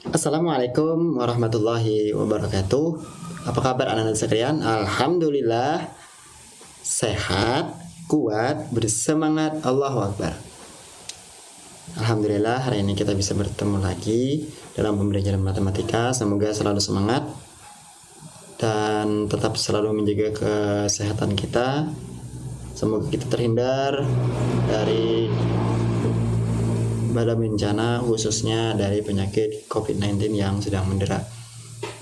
Assalamualaikum warahmatullahi wabarakatuh. Apa kabar anak-anak sekalian? Alhamdulillah sehat, kuat, bersemangat. Allahu Akbar. Alhamdulillah hari ini kita bisa bertemu lagi dalam pembelajaran matematika. Semoga selalu semangat dan tetap selalu menjaga kesehatan kita. Semoga kita terhindar dari badai bencana, khususnya dari penyakit COVID-19 yang sedang mendera.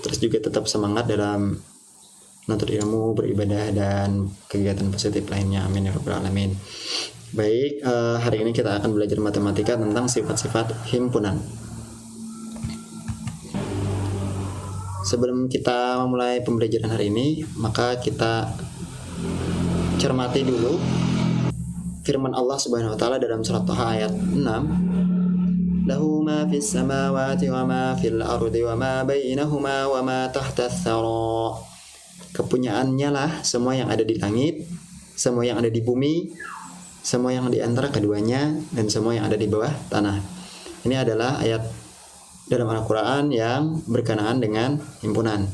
Terus juga tetap semangat dalam menuntut ilmu, beribadah, dan kegiatan positif lainnya. Amin ya rabbal alamin. Baik, hari ini kita akan belajar matematika tentang sifat-sifat himpunan. Sebelum kita memulai pembelajaran hari ini, maka kita cermati dulu firman Allah Subhanahu wa taala dalam surat Thaha ayat 6. Lahu ma fis samawati wa ma fil ardi wa ma bainahuma wa ma tahta tsara. Kepunyaannya lah semua yang ada di langit, semua yang ada di bumi, semua yang di antara keduanya, dan semua yang ada di bawah tanah. Ini adalah ayat dalam Al-Quran yang berkenaan dengan himpunan.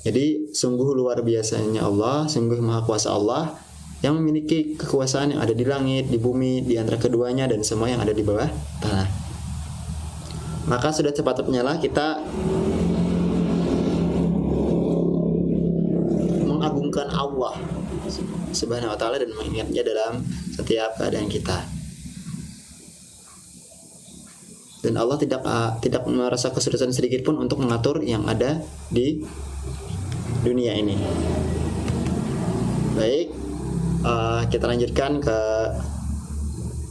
Jadi sungguh luar biasanya Allah, sungguh maha kuasa Allah yang memiliki kekuasaan yang ada di langit, di bumi, di antara keduanya, dan semua yang ada di bawah tanah. Maka sudah sepatutnya lah kita mengagungkan Allah Subhanahu wa taala dan mengingatnya dalam setiap keadaan kita. Dan Allah tidak merasa kesulitan sedikit pun untuk mengatur yang ada di dunia ini. Baik, kita lanjutkan ke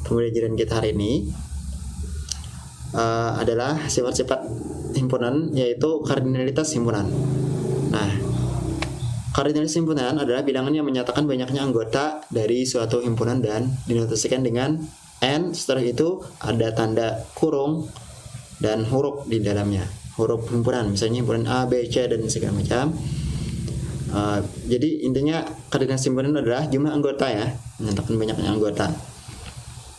pembelajaran kita hari ini. Adalah sifat-sifat himpunan, yaitu kardinalitas himpunan. Nah, kardinalitas himpunan adalah bilangan yang menyatakan banyaknya anggota dari suatu himpunan dan dinotasikan dengan N. Setelah itu ada tanda kurung dan huruf di dalamnya, huruf himpunan, misalnya himpunan A, B, C, dan segala macam. Jadi intinya kardinalitas himpunan adalah jumlah anggota, ya, menyatakan banyaknya anggota.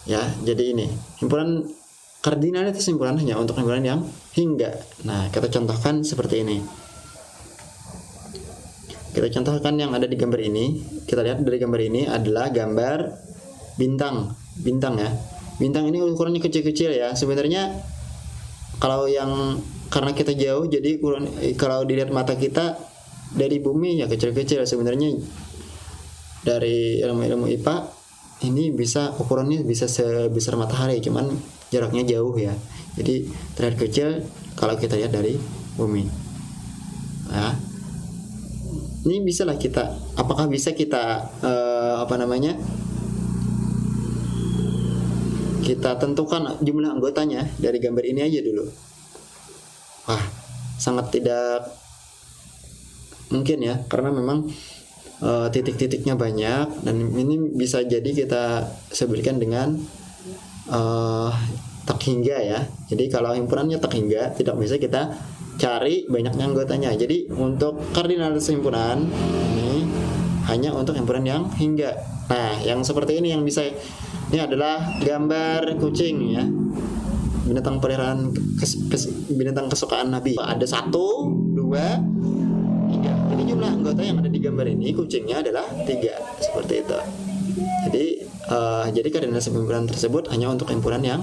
Ya, jadi ini himpunan. Kardinalitas himpunan hanya untuk himpunan yang hingga. Nah, kita contohkan seperti ini. Kita contohkan yang ada di gambar ini. Kita lihat dari gambar ini adalah gambar bintang ya. Bintang ini ukurannya kecil-kecil ya. Sebenarnya karena kita jauh, jadi kalau dilihat mata kita dari bumi ya kecil-kecil. Sebenarnya dari ilmu IPA ini ukurannya bisa sebesar matahari, cuman jaraknya jauh ya. Jadi terlihat kecil kalau kita lihat dari bumi. Nah, ini apakah bisa kita kita tentukan jumlah anggotanya dari gambar ini aja dulu? Wah, sangat tidak mungkin ya, karena memang titik-titiknya banyak, dan ini bisa jadi kita sebutkan dengan tak hingga ya. Jadi kalau himpunannya tak hingga, tidak bisa kita cari banyaknya anggotanya. Jadi untuk kardinalitas himpunan ini hanya untuk himpunan yang hingga. Nah, yang seperti ini ini adalah gambar kucing ya, binatang peliharaan, binatang kesukaan Nabi. Ada 1, 2, 3. Jadi jumlah anggota yang ada di gambar ini kucingnya adalah 3, seperti itu. Jadi kardinalitas himpunan tersebut hanya untuk himpunan yang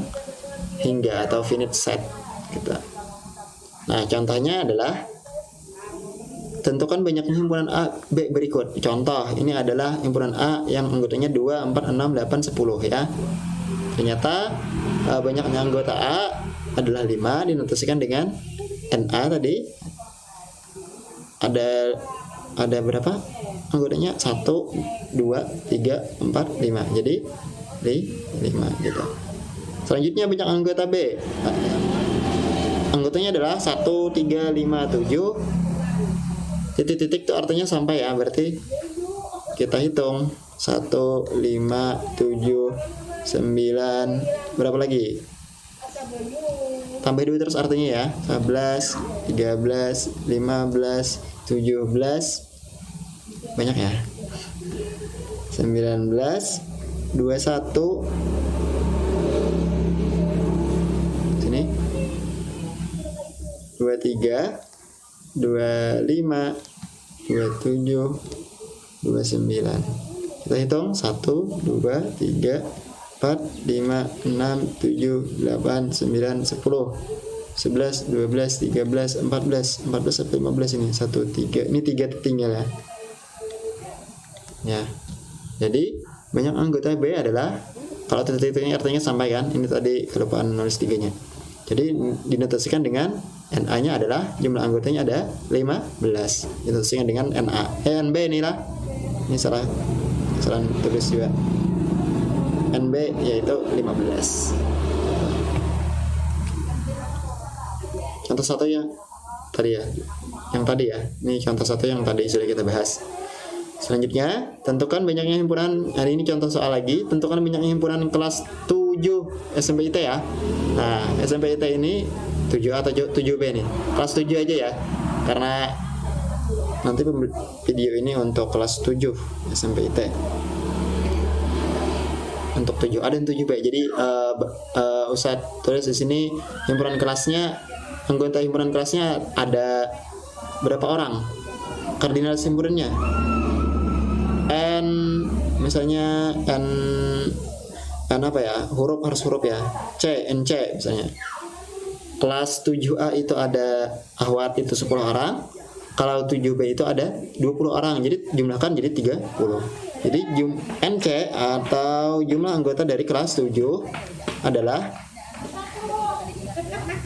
hingga atau finite set gitu. Nah, contohnya adalah tentukan banyaknya himpunan A, B berikut. Contoh, ini adalah himpunan A yang anggotanya 2, 4, 6, 8, 10 ya. Ternyata banyaknya anggota A adalah 5, dinotasikan dengan NA tadi. Ada berapa anggotanya? 1, 2, 3, 4, 5. Jadi 5 gitu. Selanjutnya banyak anggota B. Anggotanya adalah 1, 3, 5, 7. Titik-titik itu artinya sampai ya. Berarti kita hitung 1, 5, 7, 9. Berapa lagi? Tambah 2 terus artinya ya. 11, 13, 15, 17. Banyak ya. 19, 21. Sini 23, 25, 27, 29. Kita hitung 1, 2, 3, 4, 5, 6, 7, 8, 9, 10, 11, 12, 13, 14, 14 sampai 15 ini 1, 3. Ini 3 tertinggal ya. Ya. Jadi banyak anggota B adalah, kalau titik-titiknya artinya sampai kan. Ini tadi kelupaan nulis 3-nya. Jadi dinotasikan dengan NA-nya adalah jumlah anggotanya ada 15. Dinotasikan dengan NA. NB inilah. Ini salah tulis juga. NB yaitu 15. Contoh satu yang tadi ya. Yang tadi ya. Ini contoh satu yang tadi sudah kita bahas. Selanjutnya, tentukan banyaknya himpunan. Hari ini contoh soal lagi. Tentukan banyaknya himpunan kelas 7 SMPIT ya. Nah, SMPIT ini 7A atau 7B nih. Kelas 7 aja ya. Karena nanti video ini untuk kelas 7 SMPIT. Untuk 7A dan 7B. Jadi Ustadz tulis di sini himpunan kelasnya, anggota himpunan kelasnya ada berapa orang? Kardinal himpunannya. N misalnya N apa ya, huruf harus huruf ya, NC misalnya. Kelas 7A itu ada ahwat itu 10 orang, kalau 7B itu ada 20 orang, jadi jumlahkan jadi 30. Jadi NC atau jumlah anggota dari kelas 7 adalah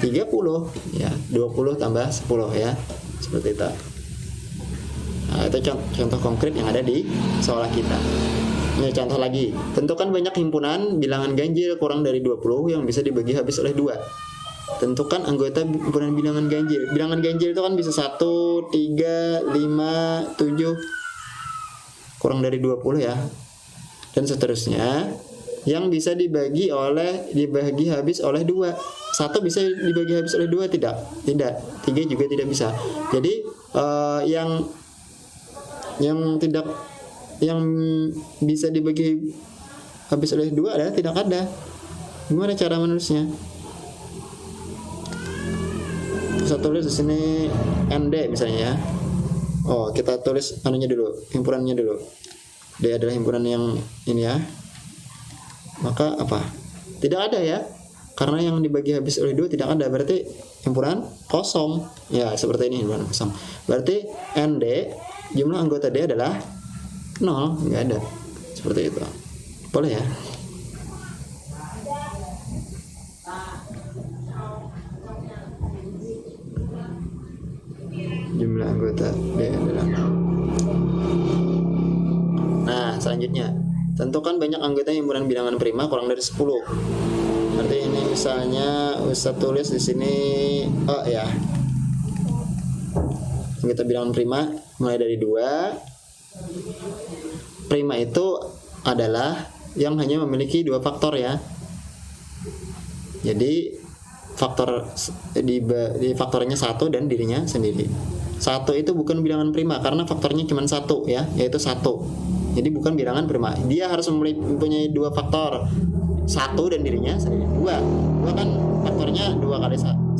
30 ya, 20 tambah 10 ya, seperti itu. Nah, itu contoh konkret yang ada di soal kita. Ini contoh lagi. Tentukan banyak himpunan bilangan ganjil kurang dari 20 yang bisa dibagi habis oleh 2. Tentukan anggota himpunan bilangan ganjil. Bilangan ganjil itu kan bisa 1, 3, 5, 7 kurang dari 20 ya. Dan seterusnya yang bisa dibagi habis oleh 2. 1 bisa dibagi habis oleh 2 tidak. 3 juga tidak bisa. Jadi yang bisa dibagi habis oleh 2 adalah tidak ada. Gimana cara menulisnya? Kita tulis di sini ND misalnya ya. Oh, kita tulis anunya dulu, himpunannya dulu. D adalah himpunan yang ini ya. Maka apa? Tidak ada ya. Karena yang dibagi habis oleh 2 tidak ada, berarti himpunan kosong. Ya, seperti ini himpunan kosong. Berarti ND jumlah anggota D adalah 0, nggak ada. Seperti itu. Boleh ya? Jumlah anggota D adalah 0. Nah, selanjutnya, tentukan banyak anggota himpunan bilangan prima kurang dari 10. Berarti ini misalnya Ustaz tulis di sini ya. Anggota bilangan prima mulai dari 2. Prima itu adalah yang hanya memiliki 2 faktor ya. Jadi faktor di faktornya 1 dan dirinya sendiri. 1 itu bukan bilangan prima karena faktornya cuma 1 ya, yaitu 1. Jadi bukan bilangan prima. Dia harus mempunyai 2 faktor. 1 dan dirinya sendiri. 2 kan faktornya 2 kali 1,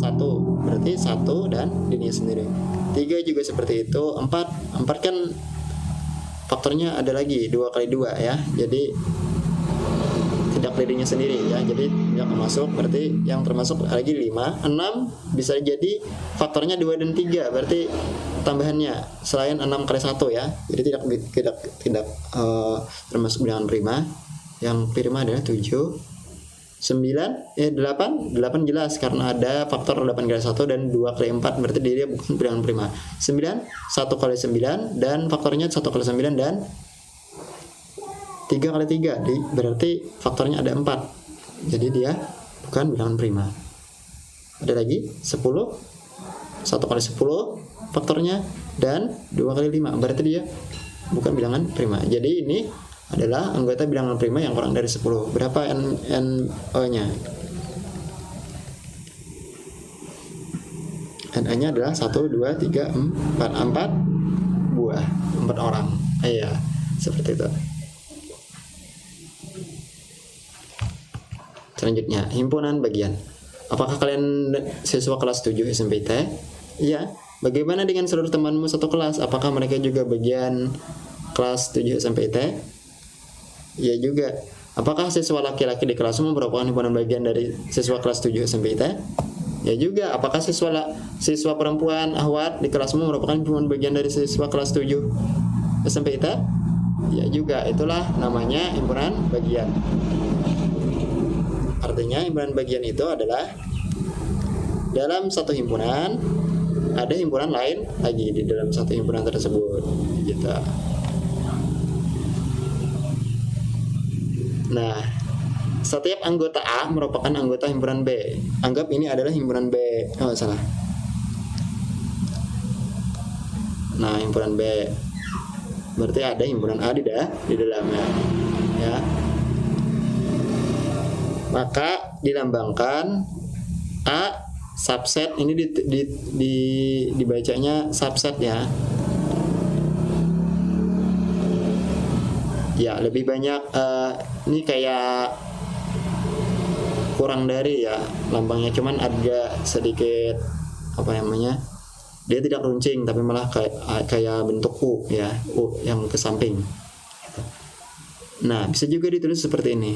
berarti 1 dan dirinya sendiri. 3 juga seperti itu. 4 kan faktornya ada lagi 2 kali 2 ya. Jadi tidak dirinya sendiri ya. Jadi tidak masuk, berarti yang termasuk lagi 5. 6 bisa jadi faktornya 2 dan 3, berarti tambahannya selain 6 kali 1 ya. Jadi tidak termasuk bilangan prima. Yang prima adalah 7, 9, 8 jelas karena ada faktor 8 kali 1 dan 2 kali 4, berarti dia bukan bilangan prima. 9, 1 kali 9 dan faktornya 1 kali 9 dan 3 kali 3, berarti faktornya ada 4. Jadi dia bukan bilangan prima. Ada lagi 10, 1 kali 10 faktornya dan 2 kali 5, berarti dia bukan bilangan prima. Jadi ini adalah anggota bilangan prima yang kurang dari 10. Berapa NO-nya? NA-nya adalah 1, 2, 3, 4 buah, 4 orang. Iya, seperti itu. Selanjutnya, himpunan bagian. Apakah kalian siswa kelas 7 SMPT? Iya. Bagaimana dengan seluruh temanmu satu kelas? Apakah mereka juga bagian kelas 7 SMPT? Iya juga. Apakah siswa laki-laki di kelasmu merupakan himpunan bagian dari siswa kelas 7 SMPT? Ya juga. Apakah siswa perempuan Ahwat di kelasmu merupakan himpunan bagian dari siswa kelas 7 SMPT? Ya juga. Itulah namanya himpunan bagian. Artinya himpunan bagian itu adalah dalam satu himpunan ada himpunan lain lagi di dalam satu himpunan tersebut gitu. Nah, setiap anggota A merupakan anggota himpunan B. Anggap ini adalah himpunan B. Oh, salah. Nah, himpunan B. Berarti ada himpunan A di dalamnya. Ya. Maka dilambangkan A subset, ini dibacanya subset ya. Ya, lebih banyak ini kayak kurang dari ya lambangnya, cuman agak sedikit apa namanya? Dia tidak runcing tapi malah kayak bentuk U ya, U yang ke samping. Nah, bisa juga ditulis seperti ini.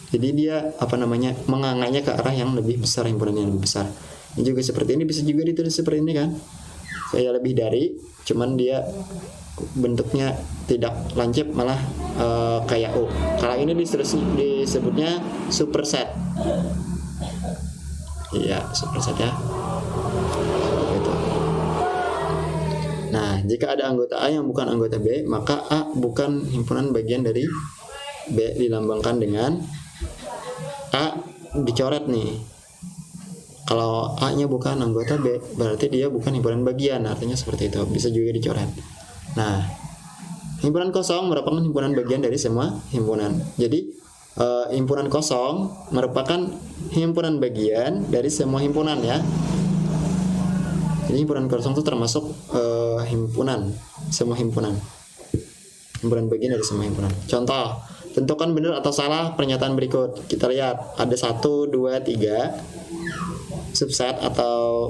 Jadi dia apa namanya? Mengangkatnya ke arah yang lebih besar, himpunan yang lebih besar. Ini juga seperti ini, bisa juga ditulis seperti ini kan? Kayak lebih dari, cuman dia bentuknya tidak lancip malah kayak O. Kalau ini disebutnya superset. Iya, superset ya. Gitu. Nah, jika ada anggota A yang bukan anggota B, maka A bukan himpunan bagian dari B. Dilambangkan dengan A dicoret nih. Kalau A-nya bukan anggota B, berarti dia bukan himpunan bagian. Artinya seperti itu. Bisa juga dicoret. Nah, himpunan kosong merupakan himpunan bagian dari semua himpunan. Jadi himpunan kosong merupakan himpunan bagian dari semua himpunan ya. Jadi himpunan kosong itu termasuk himpunan, semua himpunan. Himpunan bagian dari semua himpunan. Contoh, tentukan benar atau salah pernyataan berikut. Kita lihat ada 1, 2, 3 subset atau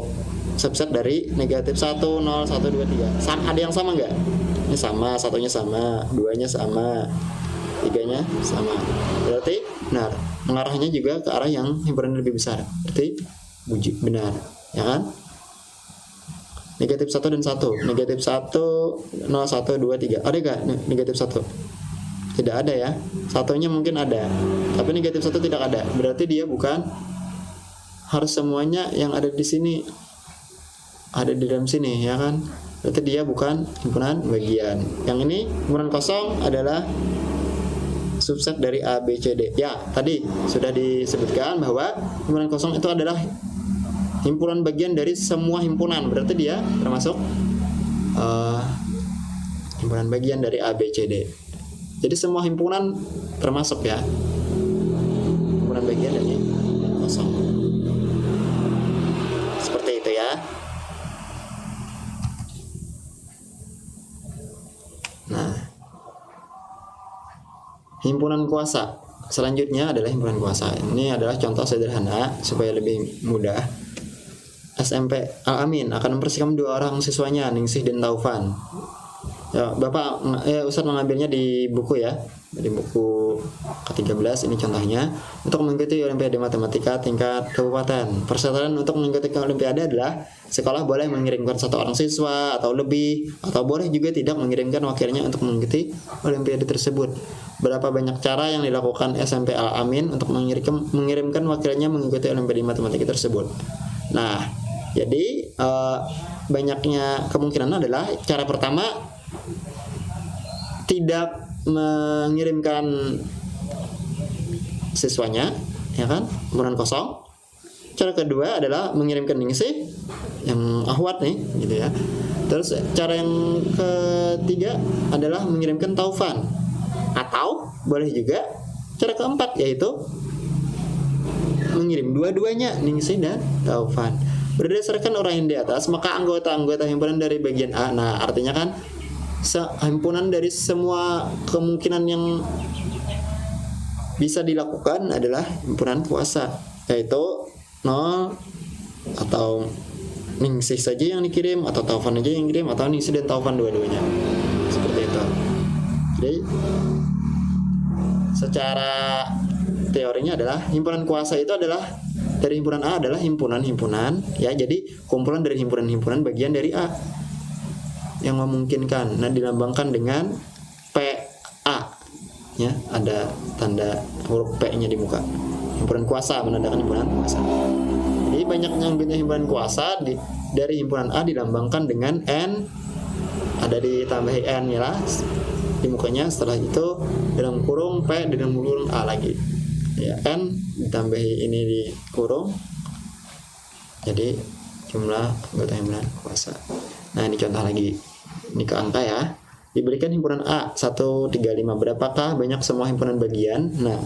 subset dari negatif 1, 0, 1, 2, 3. Ada yang sama nggak? Ini sama, satunya sama, 2-nya sama, 3-nya sama. Berarti benar. Mengarahnya juga ke arah yang himpunan lebih besar. Berarti benar, ya kan? Negatif 1 dan 1. Negatif 1, 0, 1, 2, 3. Ada nggak negatif 1? Tidak ada ya. Satunya mungkin ada, tapi negatif 1 tidak ada. Berarti dia bukan, harus semuanya yang ada di sini ada di dalam sini ya kan. Berarti dia bukan himpunan bagian. Yang ini himpunan kosong adalah subset dari A, B, C, D. Ya, tadi sudah disebutkan bahwa himpunan kosong itu adalah himpunan bagian dari semua himpunan. Berarti dia termasuk himpunan bagian dari A, B, C, D. Jadi semua himpunan termasuk ya himpunan bagian dari kosong. Seperti itu ya. Nah, himpunan kuasa selanjutnya adalah himpunan kuasa. Ini adalah contoh sederhana supaya lebih mudah. SMP Al-Amin akan mempersiapkan 2 orang siswanya, Ningsih dan Taufan. Ya, Bapak Ustadz mengambilnya di buku ya, di buku ke-13 ini contohnya. Untuk mengikuti Olimpiade Matematika tingkat kabupaten, persyaratan untuk mengikuti Olimpiade adalah sekolah boleh mengirimkan 1 orang siswa atau lebih, atau boleh juga tidak mengirimkan wakilnya untuk mengikuti Olimpiade tersebut. Berapa banyak cara yang dilakukan SMP Al-Amin untuk mengirimkan wakilnya mengikuti Olimpiade Matematika tersebut. Nah, jadi banyaknya kemungkinan adalah cara pertama tidak mengirimkan siswanya, ya kan, himpunan kosong. Cara kedua adalah mengirimkan Ningsih yang Ahwat nih, gitu ya. Terus cara yang ketiga adalah mengirimkan Taufan, atau boleh juga cara keempat yaitu mengirim dua-duanya, Ningsih dan Taufan. Berdasarkan uraian di atas, maka anggota-anggota himpunan dari bagian A, nah artinya kan himpunan dari semua kemungkinan yang bisa dilakukan adalah himpunan kuasa, yaitu nol, atau Ningsih saja yang dikirim, atau Taufan aja yang kirim, atau Ningsih dan Taufan dua-duanya. Seperti itu. Jadi secara teorinya adalah himpunan kuasa itu adalah dari himpunan A adalah himpunan-himpunan ya. Jadi kumpulan dari himpunan-himpunan bagian dari A yang memungkinkan. Nah, dilambangkan dengan PA ya, ada tanda huruf P-nya di muka. Himpunan kuasa menandakan himpunan kuasa. Jadi banyaknya himpunan kuasa dari himpunan A dilambangkan dengan N, ada ditambahi N ya lah di mukanya. Setelah itu dalam kurung P, dalam kurung A lagi ya, N ditambahi ini di kurung, jadi jumlah anggota himpunan kuasa. Nah, ini contoh lagi, ini ke angka ya. Diberikan himpunan A 1, 3, 5, berapakah banyak semua himpunan bagian? Nah,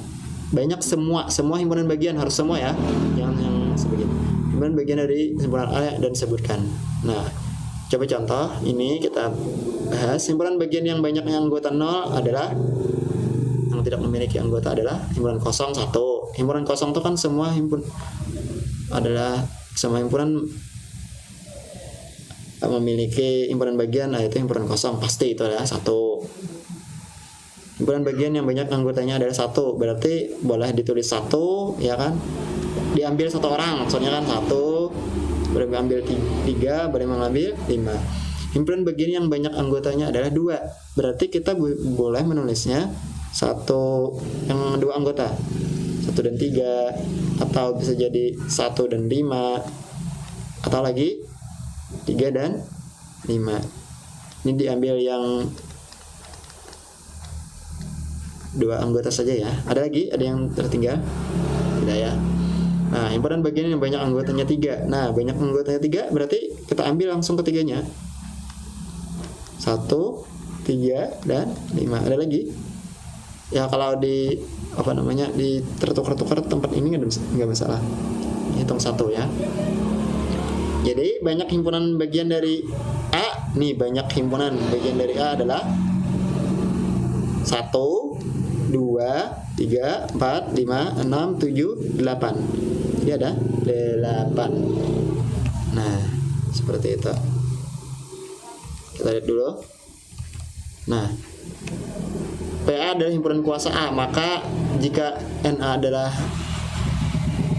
banyak semua himpunan bagian, harus semua ya, yang sebegini. Himpunan bagian dari himpunan A dan sebutkan. Nah, coba contoh ini kita bahas. Himpunan bagian yang banyaknya anggota 0 adalah, yang tidak memiliki anggota adalah himpunan kosong 1. Himpunan kosong itu kan semua adalah semua himpunan memiliki himpunan bagian, nah itu himpunan kosong, pasti itu adalah 1. Himpunan bagian yang banyak anggotanya adalah 1, berarti boleh ditulis 1 ya kan, diambil 1 orang, maksudnya kan 1, boleh mengambil 3, boleh mengambil 5. Himpunan bagian yang banyak anggotanya adalah 2, berarti kita boleh menulisnya 1 yang 2 anggota, 1 dan 3, atau bisa jadi 1 dan 5, atau lagi 3 dan 5. Ini diambil yang 2 anggota saja ya. Ada lagi? Ada yang tertinggal? Tidak ya. Nah, himpunan bagian yang banyak anggotanya 3. Nah, banyak anggotanya 3 berarti kita ambil langsung ketiganya. 1, 3, dan 5. Ada lagi? Ya kalau di di tertukar-tukar tempat ini nggak masalah. Hitung 1 ya. Jadi banyak himpunan bagian dari A. Nih, banyak himpunan bagian dari A adalah 1, 2, 3, 4, 5, 6, 7, 8. Jadi ada 8. Nah, seperti itu. Kita lihat dulu. Nah, PA adalah himpunan kuasa A, maka jika NA adalah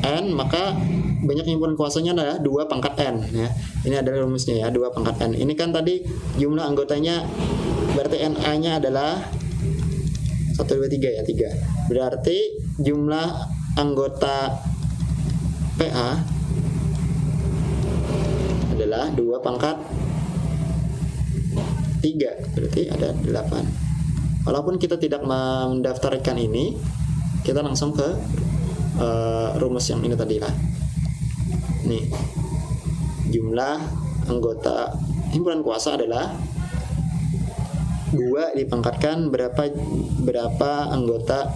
N, maka banyak himpunan kuasanya adalah 2 pangkat N ya. Ini adalah rumusnya ya, 2 pangkat N. Ini kan tadi jumlah anggotanya, berarti NA-nya adalah 1, 2, 3 ya, 3. Berarti jumlah anggota PA adalah 2 pangkat 3, berarti ada 8. Walaupun kita tidak mendaftarkan ini, kita langsung ke rumus yang ini tadi lah. Nih, jumlah anggota himpunan kuasa adalah 2 dipangkatkan berapa anggota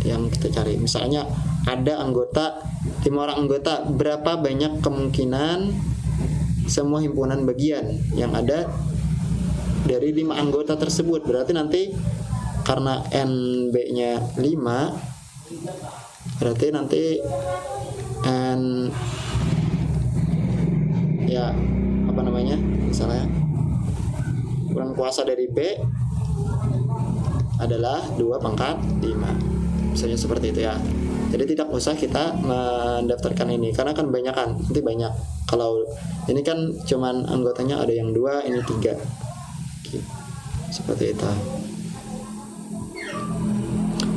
yang kita cari. Misalnya ada anggota 5 orang anggota, berapa banyak kemungkinan semua himpunan bagian yang ada dari 5 anggota tersebut. Berarti nanti karena NB-nya 5, berarti nanti N ya misalnya himpunan kuasa dari B adalah 2 pangkat 5, misalnya seperti itu ya. Jadi tidak usah kita mendaftarkan ini, karena kan nanti banyak. Kalau ini kan cuman anggotanya ada yang 2, ini 3, seperti itu.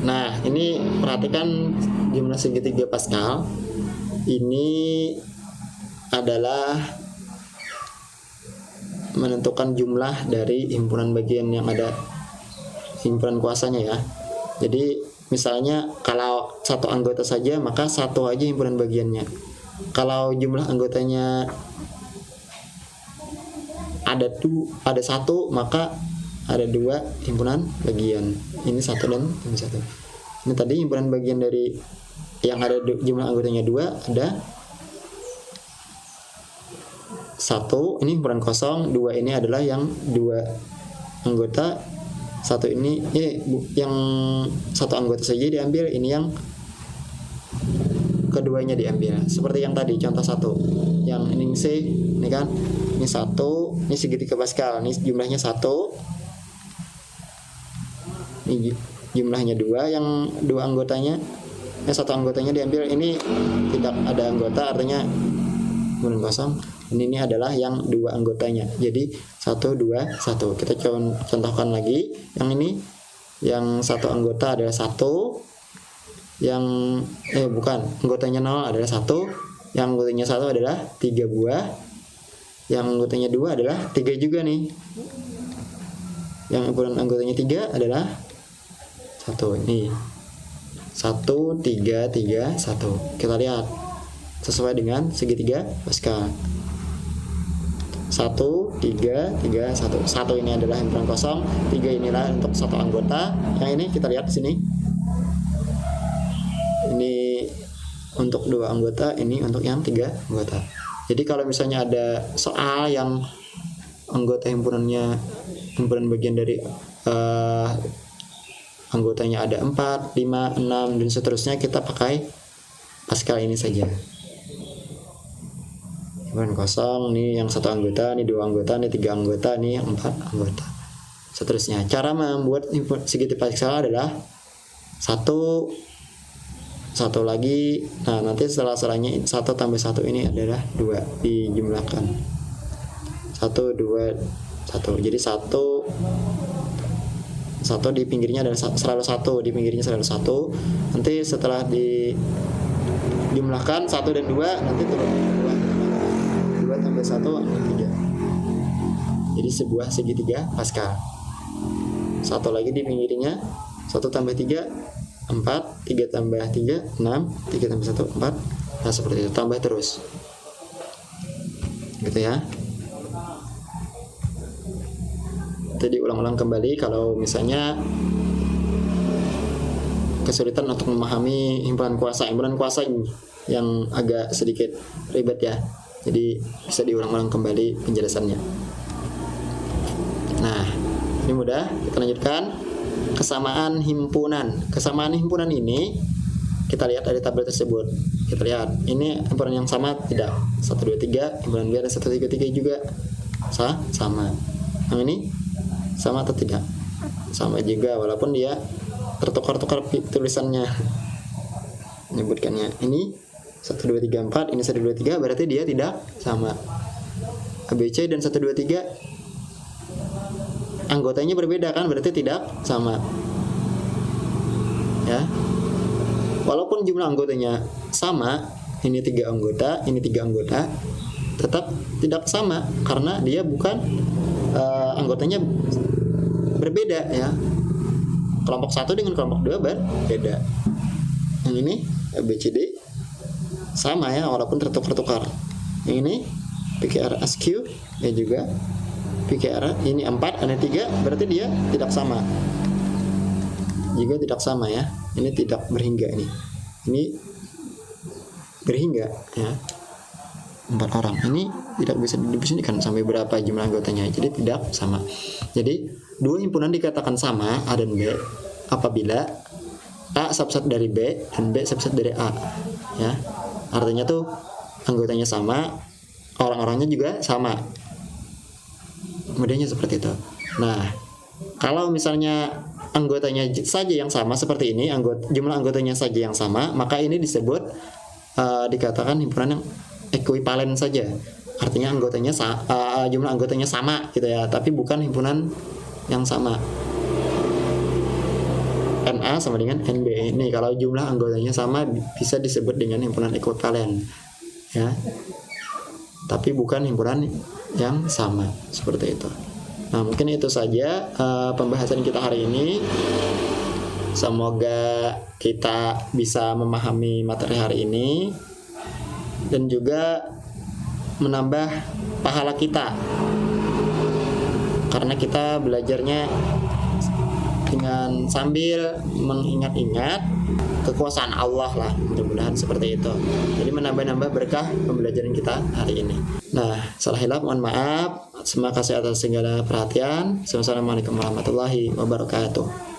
Nah, ini perhatikan jumlah segitiga Pascal. Ini adalah menentukan jumlah dari himpunan bagian yang ada, himpunan kuasanya ya. Jadi misalnya kalau 1 anggota saja, maka 1 aja himpunan bagiannya. Kalau jumlah anggotanya ada 1, maka ada 2 himpunan bagian. Ini 1 dan ini 1. Ini tadi himpunan bagian dari yang ada jumlah anggotanya 2, ada 1, ini himpunan kosong. 2 ini adalah yang 2 anggota. 1 ini yang 1 anggota saja diambil. Ini yang keduanya diambil. Seperti yang tadi contoh 1. Yang ini C, ini kan. Ini 1, ini segitiga Pascal. Ini jumlahnya 1. Ini jumlahnya 2, yang 2 anggotanya, 1 anggotanya diambil. Ini tidak ada anggota, artinya himpunan kosong. Ini adalah yang 2 anggotanya. Jadi 1, 2, 1. Kita contohkan lagi. Yang ini, yang 1 anggota adalah 1. Yang anggotanya 0 adalah 1. Yang anggotanya 1 adalah 3 buah. Yang anggotanya 2 adalah 3 juga nih. Yang himpunan anggotanya 3 adalah 1. Ini 1, 3, 3, 1. Kita lihat sesuai dengan segitiga Pascal. 1, 3, 3, 1. 1 ini adalah himpunan kosong, 3 inilah untuk 1 anggota. Yang ini kita lihat di sini. Ini untuk 2 anggota, ini untuk yang 3 anggota. Jadi kalau misalnya ada soal yang anggota himpunan bagian dari anggotanya ada 4, 5, 6 dan seterusnya, kita pakai Pascal ini saja. Himpunan kosong, ini yang 1 anggota, ini 2 anggota, ini 3 anggota, ini 4 anggota. Seterusnya. Cara membuat segitiga Pascal adalah 1 lagi. Nah, nanti setelah-setelahnya 1 tambah 1 ini adalah 2, dijumlahkan. 1, 2, 1. Jadi 1 di pinggirnya adalah selalu 1, di pinggirnya selalu 1. Nanti setelah dijumlahkan 1 dan 2, nanti turun 2 tambah 1 adalah 3. Jadi sebuah segitiga Pascal. 1 lagi di pinggirnya, 1 tambah 3 4, 3 tambah 3 6, 3 tambah 1 4. Nah, seperti itu, tambah terus. Gitu ya. Jadi ulang-ulang kembali kalau misalnya kesulitan untuk memahami himpunan kuasa ini yang agak sedikit ribet ya. Jadi bisa diulang-ulang kembali penjelasannya. Nah, ini mudah. Kita lanjutkan. Kesamaan himpunan. Kesamaan himpunan ini kita lihat dari tabel tersebut. Kita lihat ini himpunan yang sama tidak? 1, 2, 3. Himpunan B ada 1, 3, 3 juga. Sama. Yang ini sama atau tidak? Sama juga, walaupun dia tertukar-tukar tulisannya. Menyebutkannya ini 1, 2, 3, 4, ini 1, 2, 3, berarti dia tidak sama. ABC dan 1, 2, 3 anggotanya berbeda kan, berarti tidak sama. Ya. Walaupun jumlah anggotanya sama, ini 3 anggota, ini 3 anggota, tetap tidak sama karena dia bukan anggotanya berbeda ya. Kelompok 1 dengan kelompok 2 berbeda. Yang ini ABCD sama ya, walaupun tertukar-tukar. Yang ini PQRSQ ya juga PQR, ini 4, ini 3, berarti dia tidak sama. Juga tidak sama ya. Ini tidak berhingga ini. Ini berhingga ya. 4 orang. Ini tidak bisa didefinikan sampai berapa jumlah anggotanya. Jadi tidak sama. Jadi 2 himpunan dikatakan sama, A dan B, apabila A subset dari B dan B subset dari A. Ya. Artinya tuh anggotanya sama, orang-orangnya juga sama. Mudahnya seperti itu. Nah, kalau misalnya anggotanya saja yang sama seperti ini, jumlah anggotanya saja yang sama, maka ini disebut dikatakan himpunan yang ekuivalen saja. Artinya anggotanya jumlah anggotanya sama gitu ya, tapi bukan himpunan yang sama. NA sama dengan NB. Ini kalau jumlah anggotanya sama bisa disebut dengan himpunan ekuivalen. Ya. Tapi bukan himpunan yang sama, seperti itu. Nah, mungkin itu saja pembahasan kita hari ini. Semoga kita bisa memahami materi hari ini dan juga menambah pahala kita, karena kita belajarnya dengan sambil mengingat-ingat kekuasaan Allah lah, mudah-mudahan seperti itu. Jadi menambah-nambah berkah pembelajaran kita hari ini. Nah, salah hilaf mohon maaf. Terima kasih atas segala perhatian. Wassalamualaikum warahmatullahi wabarakatuh.